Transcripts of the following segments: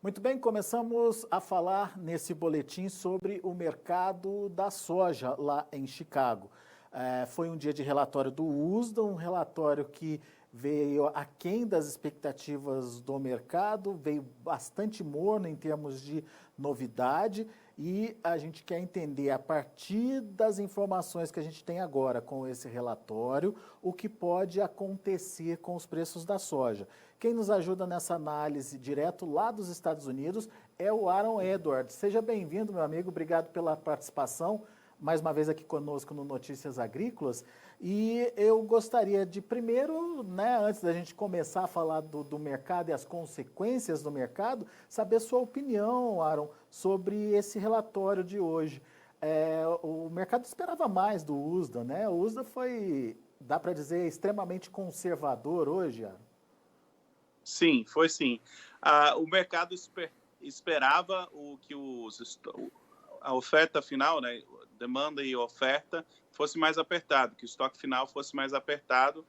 Muito bem, começamos a falar nesse boletim sobre o mercado da soja lá em Chicago. Foi um dia de relatório do USDA, um relatório que veio aquém das expectativas do mercado, veio bastante morno em termos de novidade e a gente quer entender, a partir das informações que a gente tem agora com esse relatório, o que pode acontecer com os preços da soja. Quem nos ajuda nessa análise direto lá dos Estados Unidos é o Aaron Edwards. Seja bem-vindo, meu amigo, obrigado pela participação, mais uma vez aqui conosco no Notícias Agrícolas. E eu gostaria de primeiro, antes da gente começar a falar do mercado e as consequências do mercado, saber sua opinião, Aaron, sobre esse relatório de hoje. O mercado esperava mais do USDA, né? O USDA foi, dá para dizer, extremamente conservador hoje, Aaron. Sim, foi sim. O mercado esperava a oferta final, né, demanda e oferta, fosse mais apertado, que o estoque final fosse mais apertado.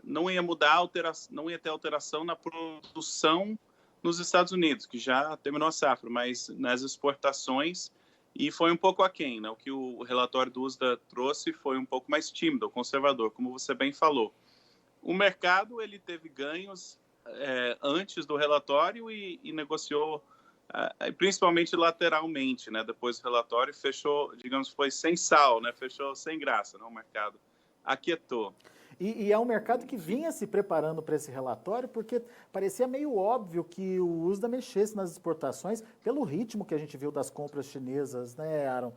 Não ia mudar, não ia ter alteração na produção nos Estados Unidos, que já terminou a safra, mas nas exportações, e foi um pouco aquém, né? O que o relatório do USDA trouxe foi um pouco mais tímido, conservador, como você bem falou. O mercado ele teve ganhos antes do relatório e negociou principalmente lateralmente, né? Depois do relatório fechou, digamos, foi sem sal, né? Fechou sem graça, né? O mercado aquietou. E é um mercado que vinha se preparando para esse relatório, porque parecia meio óbvio que o USDA mexesse nas exportações pelo ritmo que a gente viu das compras chinesas, né, Aaron?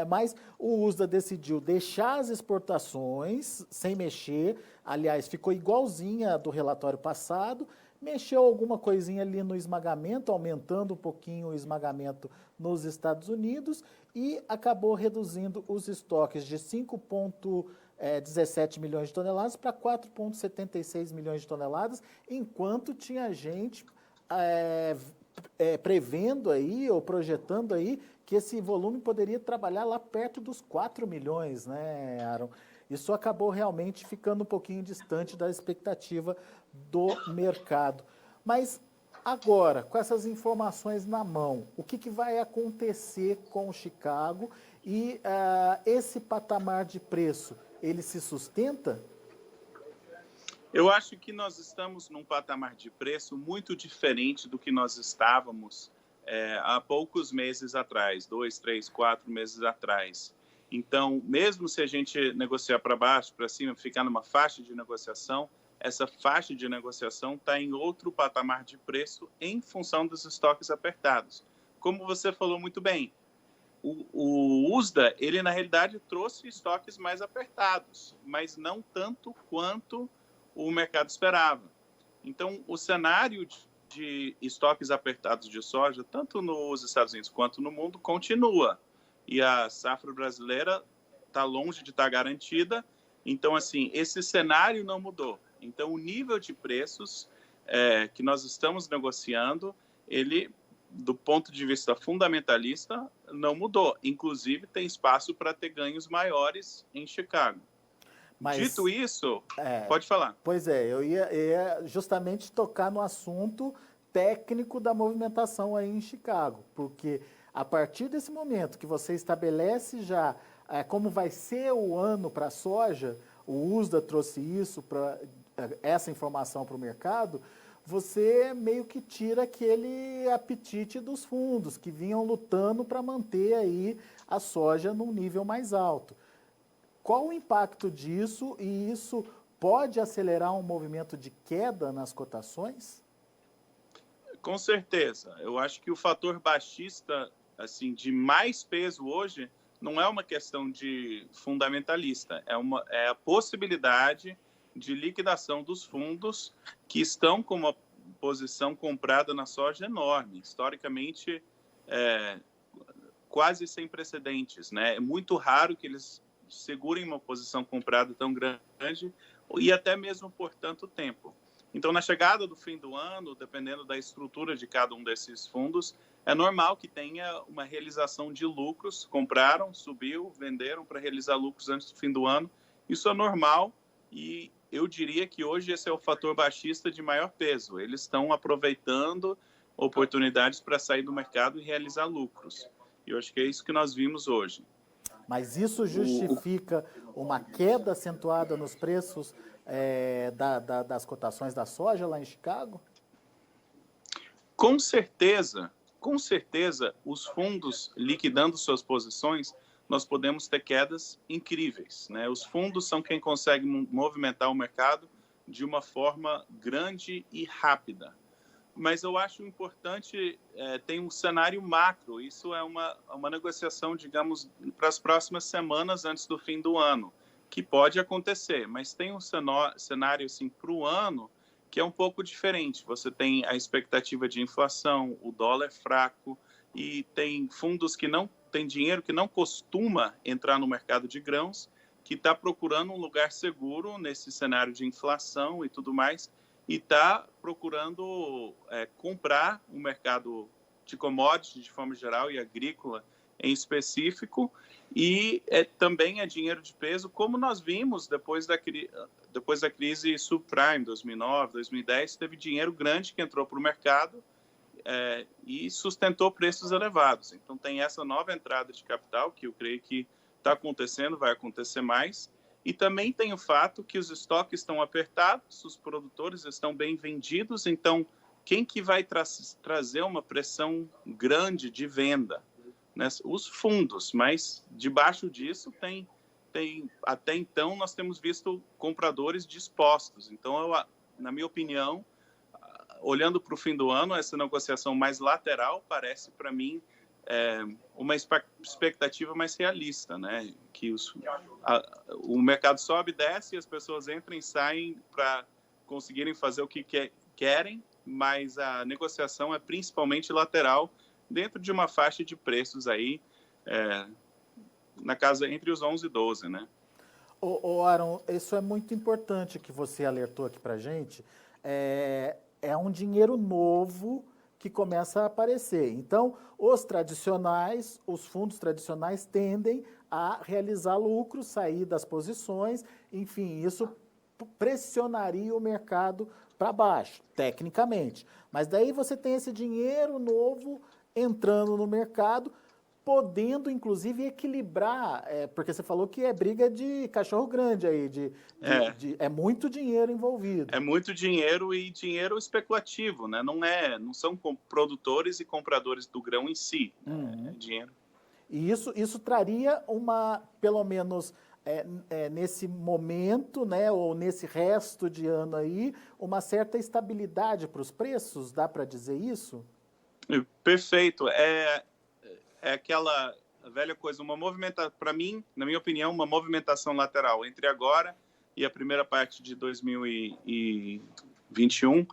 Mas o USDA decidiu deixar as exportações sem mexer, aliás, ficou igualzinha a do relatório passado, mexeu alguma coisinha ali no esmagamento, aumentando um pouquinho o esmagamento nos Estados Unidos e acabou reduzindo os estoques de 5,17 milhões de toneladas para 4,76 milhões de toneladas, enquanto tinha gente prevendo aí ou projetando aí que esse volume poderia trabalhar lá perto dos 4 milhões, né, Aaron? Isso acabou realmente ficando um pouquinho distante da expectativa do mercado. Mas agora, com essas informações na mão, o que vai acontecer com o Chicago e esse patamar de preço, ele se sustenta? Eu acho que nós estamos num patamar de preço muito diferente do que nós estávamos há poucos meses atrás, 2, 3, 4 meses atrás. Então, mesmo se a gente negociar para baixo, para cima, ficar numa faixa de negociação, essa faixa de negociação está em outro patamar de preço em função dos estoques apertados. Como você falou muito bem, o USDA, ele na realidade trouxe estoques mais apertados, mas não tanto quanto o mercado esperava. Então, o cenário de estoques apertados de soja, tanto nos Estados Unidos quanto no mundo, continua. E a safra brasileira está longe de estar garantida. Então, assim, esse cenário não mudou. Então, o nível de preços que nós estamos negociando, ele, do ponto de vista fundamentalista, não mudou. Inclusive, tem espaço para ter ganhos maiores em Chicago. Mas, dito isso, pode falar. Pois é, eu ia justamente tocar no assunto técnico da movimentação aí em Chicago, porque a partir desse momento que você estabelece já como vai ser o ano para a soja, o USDA trouxe isso, essa informação para o mercado, você meio que tira aquele apetite dos fundos que vinham lutando para manter aí a soja num nível mais alto. Qual o impacto disso e isso pode acelerar um movimento de queda nas cotações? Com certeza. Eu acho que o fator baixista, assim, de mais peso hoje, não é uma questão de fundamentalista, é a possibilidade de liquidação dos fundos que estão com uma posição comprada na soja enorme, historicamente quase sem precedentes, né? É muito raro que eles segurem uma posição comprada tão grande e até mesmo por tanto tempo. Então, na chegada do fim do ano, dependendo da estrutura de cada um desses fundos, é normal que tenha uma realização de lucros. Compraram, subiu, venderam para realizar lucros antes do fim do ano. Isso é normal e eu diria que hoje esse é o fator baixista de maior peso. Eles estão aproveitando oportunidades para sair do mercado e realizar lucros. E eu acho que é isso que nós vimos hoje. Mas isso justifica uma queda acentuada nos preços das cotações da soja lá em Chicago? Com certeza, os fundos liquidando suas posições, nós podemos ter quedas incríveis, né? Os fundos são quem consegue movimentar o mercado de uma forma grande e rápida. Mas eu acho importante, tem um cenário macro, isso é uma negociação, digamos, para as próximas semanas antes do fim do ano, que pode acontecer, mas tem um cenário assim, para o ano que é um pouco diferente. Você tem a expectativa de inflação, o dólar fraco, e tem fundos que não têm dinheiro, que não costuma entrar no mercado de grãos, que está procurando um lugar seguro nesse cenário de inflação e tudo mais, e está procurando comprar o mercado de commodities de forma geral e agrícola em específico, e também é dinheiro de peso, como nós vimos depois da crise subprime, 2009, 2010, teve dinheiro grande que entrou para o mercado e sustentou preços elevados. Então tem essa nova entrada de capital, que eu creio que está acontecendo, vai acontecer mais, e também tem o fato que os estoques estão apertados, os produtores estão bem vendidos, então quem que vai trazer uma pressão grande de venda? Né? Os fundos, mas debaixo disso tem até então nós temos visto compradores dispostos. Então, na minha opinião, olhando para o fim do ano, essa negociação mais lateral parece para mim uma expectativa mais realista, né? Que o mercado sobe, desce, e as pessoas entram e saem para conseguirem fazer o que querem, mas a negociação é principalmente lateral dentro de uma faixa de preços aí na casa entre os 11 e 12, né? Aaron, isso é muito importante que você alertou aqui para a gente. É um dinheiro novo que começa a aparecer. Então, os fundos tradicionais tendem a realizar lucros, sair das posições, enfim, isso pressionaria o mercado para baixo, tecnicamente. Mas daí você tem esse dinheiro novo entrando no mercado, podendo, inclusive, equilibrar, porque você falou que é briga de cachorro grande aí, é muito dinheiro envolvido. É muito dinheiro e dinheiro especulativo, né? Não são produtores e compradores do grão em si, é dinheiro. E isso traria pelo menos nesse momento, né, ou nesse resto de ano aí, uma certa estabilidade para os preços, dá para dizer isso? Perfeito. É aquela velha coisa, para mim, na minha opinião, uma movimentação lateral entre agora e a primeira parte de 2021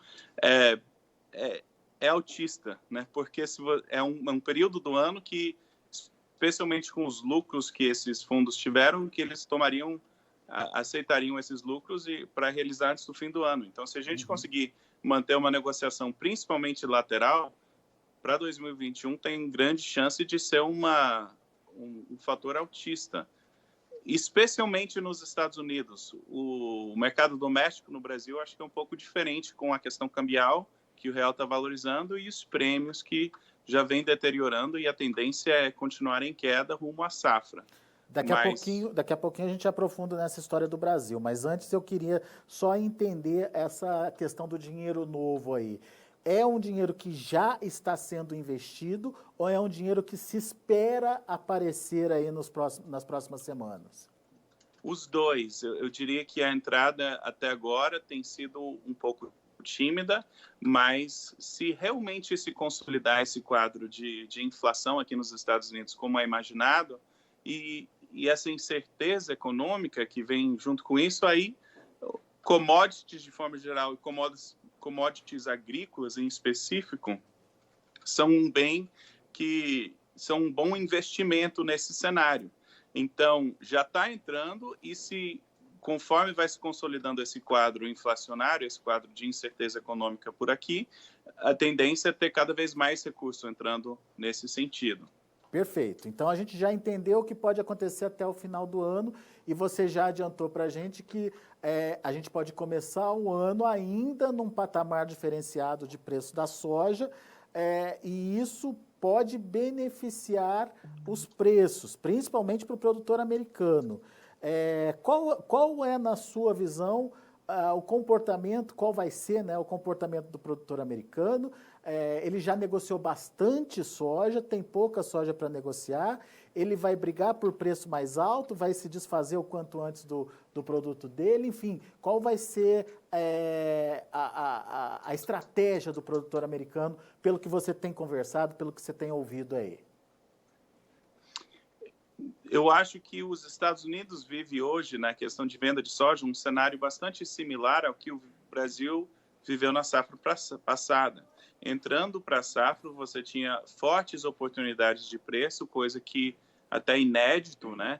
é autista, né? Porque é um período do ano que, especialmente com os lucros que esses fundos tiveram, que eles aceitariam esses lucros para realizar antes do fim do ano. Então, se a gente conseguir manter uma negociação principalmente lateral, para 2021 tem grande chance de ser um fator altista, especialmente nos Estados Unidos. O mercado doméstico no Brasil acho que é um pouco diferente, com a questão cambial, que o real está valorizando, e os prêmios que já vem deteriorando, e a tendência é continuar em queda rumo à safra. Daqui a pouquinho a gente aprofunda nessa história do Brasil, mas antes eu queria só entender essa questão do dinheiro novo aí. É um dinheiro que já está sendo investido ou é um dinheiro que se espera aparecer aí nas próximas semanas? Os dois. Eu diria que a entrada até agora tem sido um pouco tímida, mas se realmente se consolidar esse quadro de inflação aqui nos Estados Unidos como é imaginado, e essa incerteza econômica que vem junto com isso, aí commodities de forma geral e commodities agrícolas em específico são um bom investimento nesse cenário. Então, já está entrando, e conforme vai se consolidando esse quadro inflacionário, esse quadro de incerteza econômica por aqui, a tendência é ter cada vez mais recurso entrando nesse sentido. Perfeito. Então, a gente já entendeu o que pode acontecer até o final do ano, e você já adiantou para a gente que a gente pode começar o ano ainda num patamar diferenciado de preço da soja, e isso pode beneficiar os preços, principalmente para o produtor americano. Qual é, na sua visão, o comportamento, qual vai ser, né, o comportamento do produtor americano? Ele já negociou bastante soja, tem pouca soja para negociar, ele vai brigar por preço mais alto, vai se desfazer o quanto antes do produto dele, enfim, qual vai ser a estratégia do produtor americano, pelo que você tem conversado, pelo que você tem ouvido aí? Eu acho que os Estados Unidos vive hoje, na questão de venda de soja, um cenário bastante similar ao que o Brasil viveu na safra passada. Entrando para a safra, você tinha fortes oportunidades de preço, coisa que até inédito, né?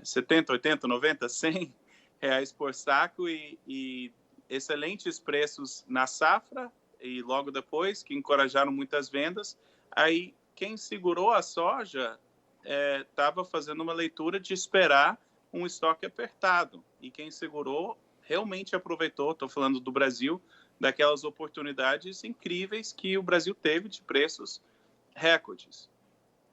70, 80, 90, 100 reais por saco e excelentes preços na safra e logo depois, que encorajaram muitas vendas. Aí, quem segurou a soja estava fazendo uma leitura de esperar um estoque apertado. E quem segurou realmente aproveitou, estou falando do Brasil, daquelas oportunidades incríveis que o Brasil teve de preços recordes.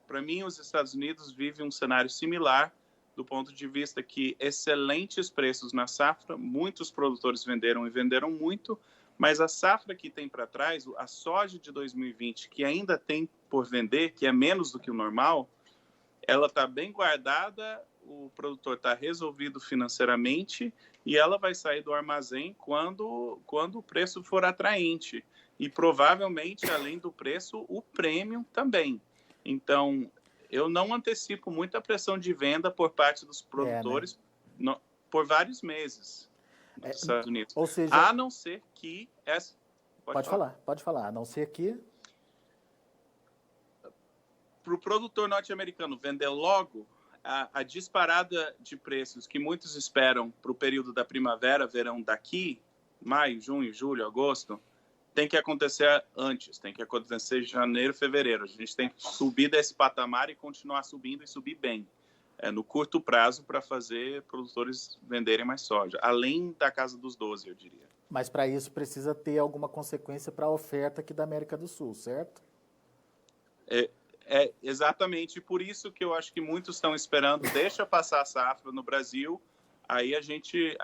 Para mim, os Estados Unidos vivem um cenário similar do ponto de vista que excelentes preços na safra, muitos produtores venderam e venderam muito, mas a safra que tem para trás, a soja de 2020, que ainda tem por vender, que é menos do que o normal, ela está bem guardada, o produtor está resolvido financeiramente e ela vai sair do armazém quando o preço for atraente. E provavelmente, além do preço, o prêmio também. Então, eu não antecipo muita pressão de venda por parte dos produtores por vários meses nos Estados Unidos. Ou seja, a não ser que... Pode falar. A não ser que... Para o produtor norte-americano vender logo, a disparada de preços que muitos esperam para o período da primavera, verão daqui, maio, junho, julho, agosto, tem que acontecer antes, tem que acontecer em janeiro, fevereiro. A gente tem que subir desse patamar e continuar subindo e subir bem, no curto prazo, para fazer produtores venderem mais soja, além da casa dos 12, eu diria. Mas para isso precisa ter alguma consequência para a oferta aqui da América do Sul, certo? Exatamente por isso que eu acho que muitos estão esperando, deixa passar a safra no Brasil, aí a gente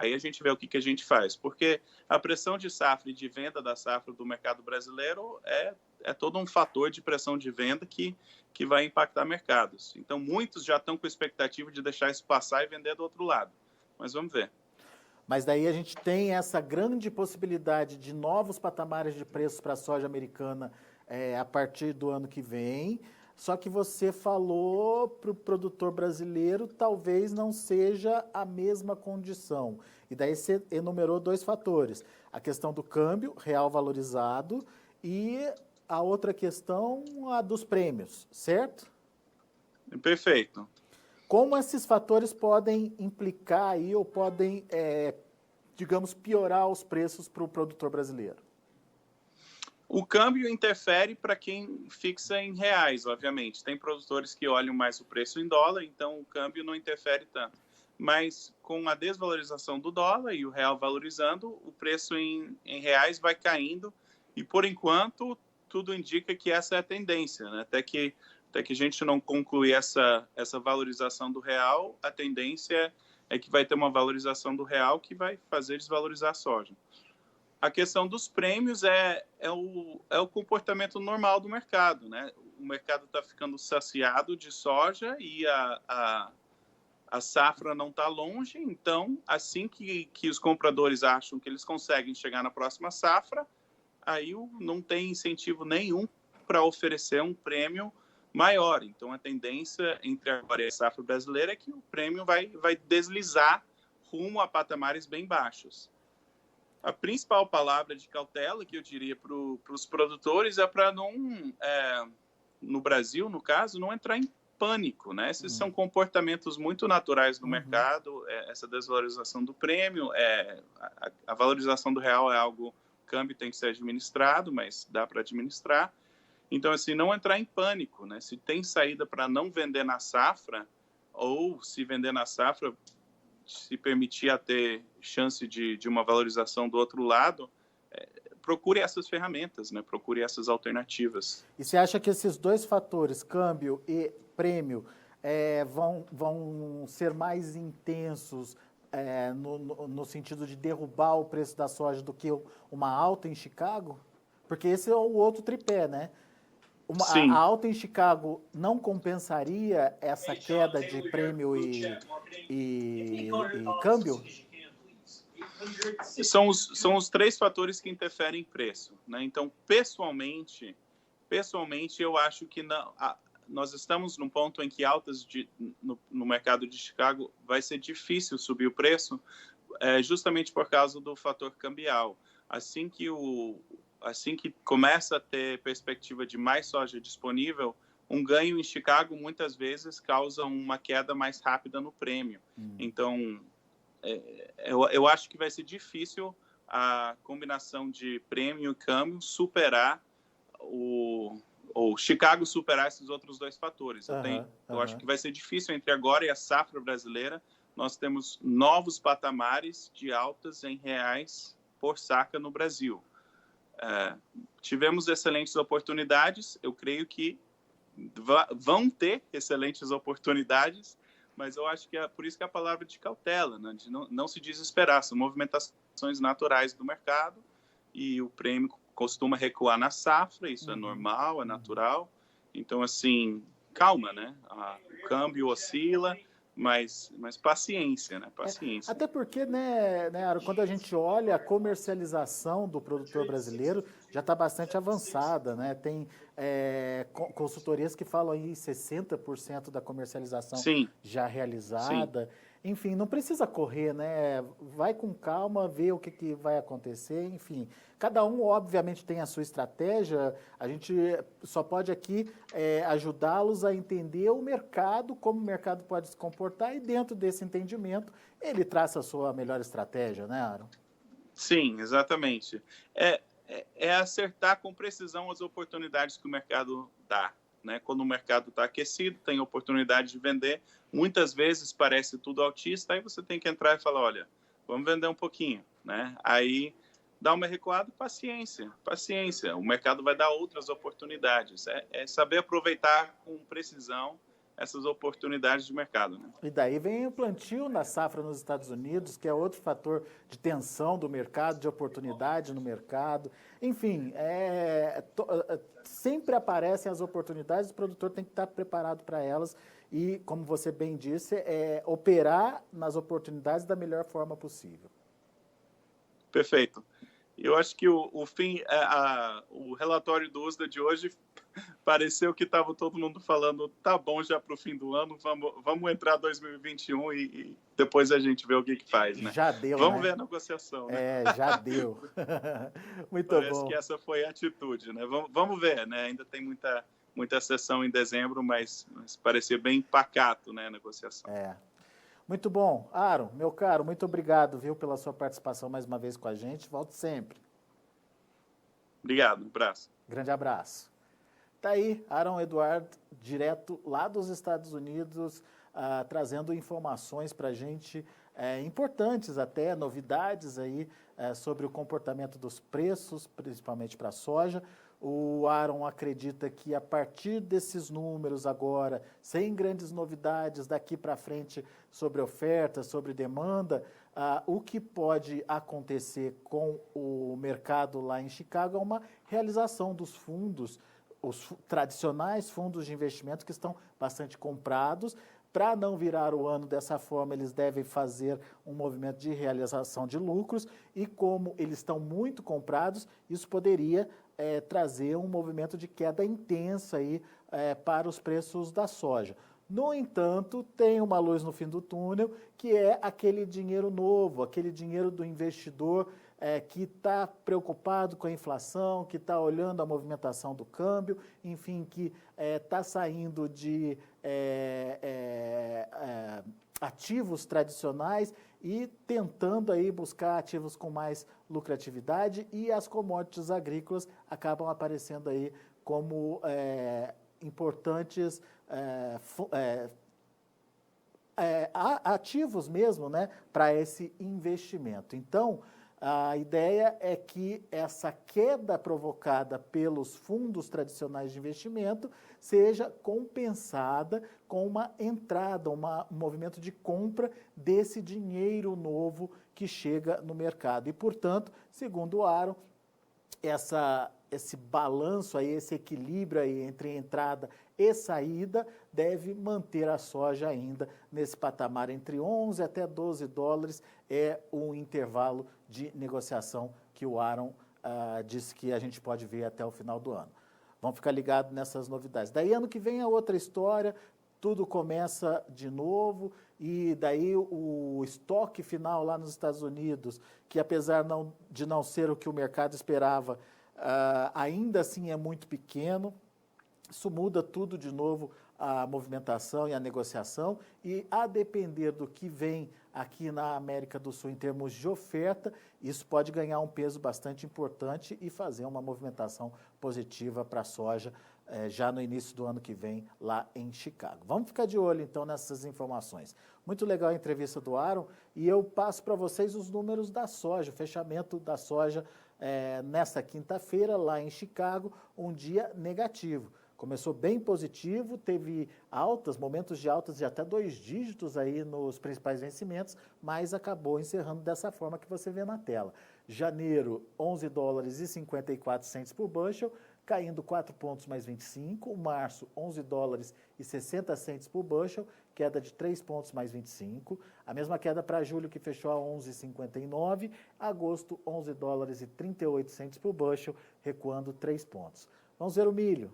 vê o que a gente faz. Porque a pressão de safra e de venda da safra do mercado brasileiro é todo um fator de pressão de venda que vai impactar mercados. Então, muitos já estão com expectativa de deixar isso passar e vender do outro lado. Mas vamos ver. Mas daí a gente tem essa grande possibilidade de novos patamares de preços para a soja americana a partir do ano que vem. Só que você falou para o produtor brasileiro talvez não seja a mesma condição. E daí você enumerou dois fatores. A questão do câmbio real valorizado e a outra questão, a dos prêmios, certo? Perfeito. Como esses fatores podem implicar aí ou podem, digamos, piorar os preços para o produtor brasileiro? O câmbio interfere para quem fixa em reais, obviamente. Tem produtores que olham mais o preço em dólar, então o câmbio não interfere tanto. Mas com a desvalorização do dólar e o real valorizando, o preço em reais vai caindo e, por enquanto, tudo indica que essa é a tendência, né? Até que a gente não concluir essa valorização do real, a tendência é que vai ter uma valorização do real que vai fazer desvalorizar a soja. A questão dos prêmios é o comportamento normal do mercado, né? O mercado está ficando saciado de soja e a safra não está longe, então, assim que os compradores acham que eles conseguem chegar na próxima safra, aí não tem incentivo nenhum para oferecer um prêmio maior. Então, a tendência entre agora e a safra brasileira é que o prêmio vai deslizar rumo a patamares bem baixos. A principal palavra de cautela que eu diria para os produtores é para não, no Brasil, no caso, não entrar em pânico, né? Esses são comportamentos muito naturais do mercado, essa desvalorização do prêmio, a valorização do real é algo, o câmbio tem que ser administrado, mas dá para administrar. Então, assim, não entrar em pânico, né? Se tem saída para não vender na safra, ou se vender na safra, se permitir a ter chance de uma valorização do outro lado, procure essas ferramentas, né? Procure essas alternativas. E você acha que esses dois fatores, câmbio e prêmio, vão ser mais intensos no sentido de derrubar o preço da soja do que uma alta em Chicago? Porque esse é o outro tripé, né? A alta em Chicago não compensaria essa queda de prêmio e câmbio? São os três fatores que interferem em preço, né? Então, pessoalmente, eu acho que nós estamos num ponto em que altas no mercado de Chicago vai ser difícil subir o preço, justamente por causa do fator cambial. Assim que começa a ter perspectiva de mais soja disponível, um ganho em Chicago muitas vezes causa uma queda mais rápida no prêmio. Então, eu acho que vai ser difícil a combinação de prêmio e câmbio superar ou Chicago superar esses outros dois fatores. Eu acho que vai ser difícil entre agora e a safra brasileira. Nós temos novos patamares de altas em reais por saca no Brasil. Tivemos excelentes oportunidades, eu creio que vão ter excelentes oportunidades, mas eu acho que é por isso que a palavra de cautela, né? De não se desesperar, são movimentações naturais do mercado e o prêmio costuma recuar na safra, isso é normal, é natural, então assim, calma, né? O câmbio oscila, mas paciência, né? Paciência. Até porque, né, Aaron, quando a gente olha a comercialização do produtor brasileiro já está bastante avançada, né? Tem consultorias que falam em 60% da comercialização já realizada. Sim. Enfim, não precisa correr, né? Vai com calma, vê o que vai acontecer, enfim. Cada um, obviamente, tem a sua estratégia, a gente só pode aqui ajudá-los a entender o mercado, como o mercado pode se comportar, e dentro desse entendimento, ele traça a sua melhor estratégia, né, Aaron? Sim, exatamente. É acertar com precisão as oportunidades que o mercado dá. Né? Quando o mercado está aquecido, tem oportunidade de vender, muitas vezes parece tudo altista, aí você tem que entrar e falar, olha, vamos vender um pouquinho, né? Aí dá uma recuada, paciência, o mercado vai dar outras oportunidades, é saber aproveitar com precisão essas oportunidades de mercado. Né? E daí vem o plantio na safra nos Estados Unidos, que é outro fator de tensão do mercado, de oportunidade no mercado. Enfim, sempre aparecem as oportunidades, o produtor tem que estar preparado para elas e, como você bem disse, operar nas oportunidades da melhor forma possível. Perfeito. Eu acho que o relatório do USDA de hoje pareceu que estava todo mundo falando, tá bom já para o fim do ano, vamos entrar 2021 e depois a gente vê o que faz, né? Já deu, vamos ver a negociação, né? Já deu. Muito Parece bom. que essa foi a atitude, né? Vamos ver, né? Ainda tem muita sessão em dezembro, mas parecia bem pacato, né, a negociação. Muito bom. Aaron, meu caro, muito obrigado, viu, pela sua participação mais uma vez com a gente. Volte sempre. Obrigado, um abraço. Grande abraço. Tá aí, Aaron Eduardo, direto lá dos Estados Unidos, trazendo informações para a gente importantes até, novidades aí sobre o comportamento dos preços, principalmente para a soja. O Aaron acredita que a partir desses números agora, sem grandes novidades daqui para frente sobre oferta, sobre demanda, o que pode acontecer com o mercado lá em Chicago é uma realização dos fundos, os tradicionais fundos de investimento que estão bastante comprados. Para não virar o ano dessa forma, eles devem fazer um movimento de realização de lucros e como eles estão muito comprados, isso poderia trazer um movimento de queda intensa aí, para os preços da soja. No entanto, tem uma luz no fim do túnel, que é aquele dinheiro novo, aquele dinheiro do investidor que está preocupado com a inflação, que está olhando a movimentação do câmbio, enfim, que está saindo de ativos tradicionais e tentando aí buscar ativos com mais lucratividade, e as commodities agrícolas acabam aparecendo aí como importantes ativos mesmo, né, para esse investimento. Então, A ideia é que essa queda provocada pelos fundos tradicionais de investimento seja compensada com uma entrada, um movimento de compra desse dinheiro novo que chega no mercado. E, portanto, segundo o Aaron, esse balanço aí, esse equilíbrio aí entre entrada e saída deve manter a soja ainda nesse patamar entre 11 até 12 dólares, é o intervalo de negociação que o Aaron disse que a gente pode ver até o final do ano. Vamos ficar ligados nessas novidades. Daí ano que vem é outra história, tudo começa de novo e daí o estoque final lá nos Estados Unidos, que apesar de não ser o que o mercado esperava, ainda assim é muito pequeno. Isso muda tudo de novo, a movimentação e a negociação, e a depender do que vem aqui na América do Sul em termos de oferta, isso pode ganhar um peso bastante importante e fazer uma movimentação positiva para a soja já no início do ano que vem lá em Chicago. Vamos ficar de olho então nessas informações. Muito legal a entrevista do Aaron e eu passo para vocês os números da soja, o fechamento da soja nesta quinta-feira lá em Chicago, um dia negativo. Começou bem positivo, teve momentos de altas de até 2 dígitos aí nos principais vencimentos, mas acabou encerrando dessa forma que você vê na tela. Janeiro, 11 dólares e 54 centes por bushel, caindo 4 pontos mais 25. Março, 11 dólares e 60 centes por bushel, queda de 3 pontos mais 25. A mesma queda para julho, que fechou a 11,59. Agosto, 11 dólares e 38 centes por bushel, recuando 3 pontos. Vamos ver o milho.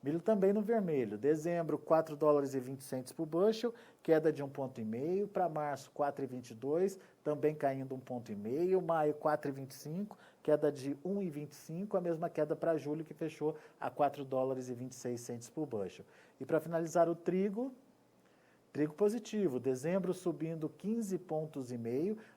Milho também no vermelho. Dezembro, 4 dólares e 20 centes por bushel, queda de 1,5 ponto. Para março, 4,22, também caindo 1,5 ponto. Maio, 4,25, queda de 1,25, a mesma queda para julho, que fechou a 4 dólares e 26 centes por bushel. E para finalizar o trigo positivo, dezembro subindo 15,5 pontos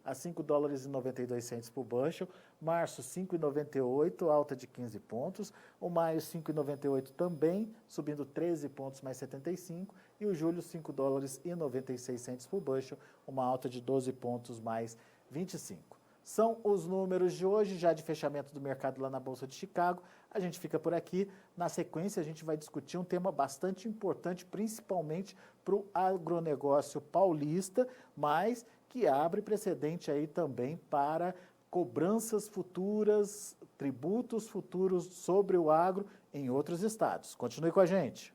a 5 dólares e 92 centes por bushel, março 5,98, alta de 15 pontos, o maio 5,98 também, subindo 13 pontos mais 75, e o julho 5 dólares e 96 centes por bushel, uma alta de 12 pontos mais 25. São os números de hoje, já de fechamento do mercado lá na Bolsa de Chicago. A gente fica por aqui. Na sequência, a gente vai discutir um tema bastante importante, principalmente para o agronegócio paulista, mas que abre precedente aí também para cobranças futuras, tributos futuros sobre o agro em outros estados. Continue com a gente.